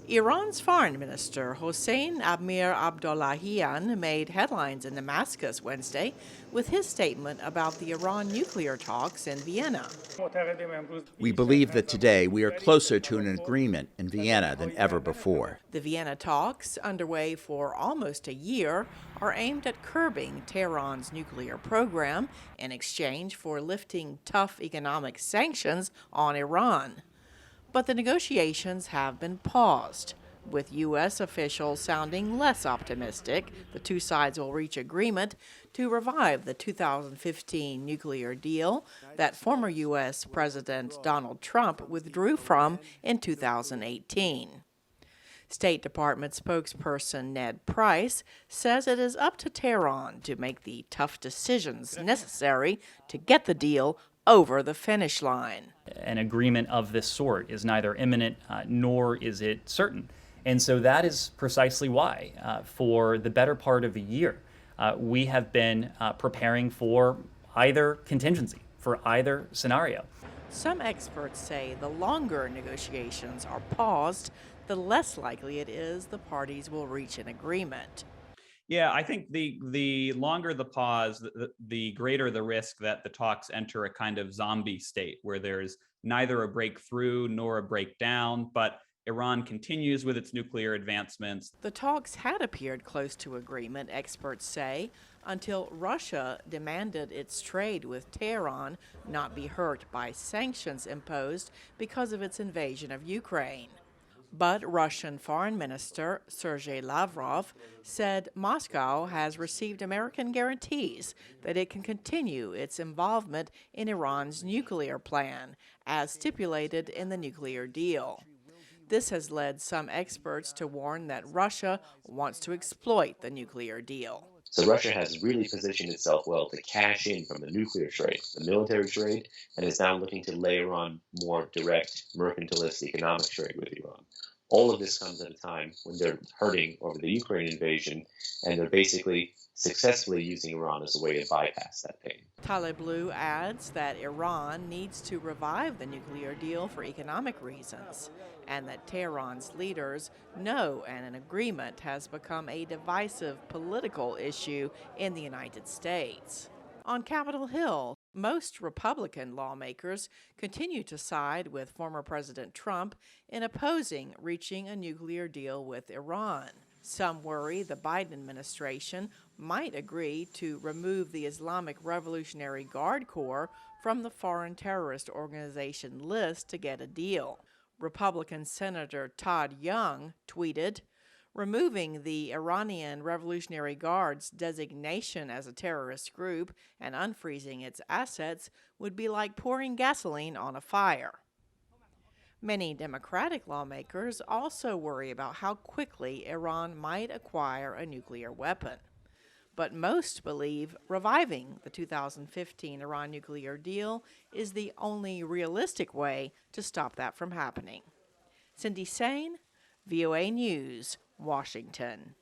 Iran's foreign minister Hossein Amir-Abdollahian made headlines in Damascus Wednesday with his statement about the Iran nuclear talks in Vienna. We believe that today we are closer to an agreement in Vienna than ever before. The Vienna talks, underway for almost a year, are aimed at curbing Tehran's nuclear program in exchange for lifting tough economic sanctions on Iran. But the negotiations have been paused, with U.S. officials sounding less optimistic the two sides will reach agreement to revive the 2015 nuclear deal that former U.S. President Donald Trump withdrew from in 2018. State Department spokesperson Ned Price says it is up to Tehran to make the tough decisions necessary to get the deal over the finish line. An agreement of this sort is neither imminent nor is it certain. And so that is precisely why, for the better part of a year, we have been preparing for either contingency, for either scenario. Some experts say the longer negotiations are paused, the less likely it is the parties will reach an agreement. Yeah, I think the longer the pause, the greater the risk that the talks enter a kind of zombie state where there's neither a breakthrough nor a breakdown, but Iran continues with its nuclear advancements. The talks had appeared close to agreement, experts say, until Russia demanded its trade with Tehran not be hurt by sanctions imposed because of its invasion of Ukraine. But Russian Foreign Minister Sergei Lavrov said Moscow has received American guarantees that it can continue its involvement in Iran's nuclear plan, as stipulated in the nuclear deal. This has led some experts to warn that Russia wants to exploit the nuclear deal. So Russia has really positioned itself well to cash in from the nuclear trade, the military trade, and is now looking to layer on more direct mercantilist economic trade with Iran. All of this comes at a time when they're hurting over the Ukraine invasion, and they're basically successfully using Iran as a way to bypass that pain. Taleblu adds that Iran needs to revive the nuclear deal for economic reasons, and that Tehran's leaders know an agreement has become a divisive political issue in the United States. On Capitol Hill, most Republican lawmakers continue to side with former President Trump in opposing reaching a nuclear deal with Iran. Some worry the Biden administration might agree to remove the Islamic Revolutionary Guard Corps from the foreign terrorist organization list to get a deal. Republican Senator Todd Young tweeted, "Removing the Iranian Revolutionary Guard's designation as a terrorist group and unfreezing its assets would be like pouring gasoline on a fire." Many Democratic lawmakers also worry about how quickly Iran might acquire a nuclear weapon. But most believe reviving the 2015 Iran nuclear deal is the only realistic way to stop that from happening. Cindy Saine, VOA News, Washington.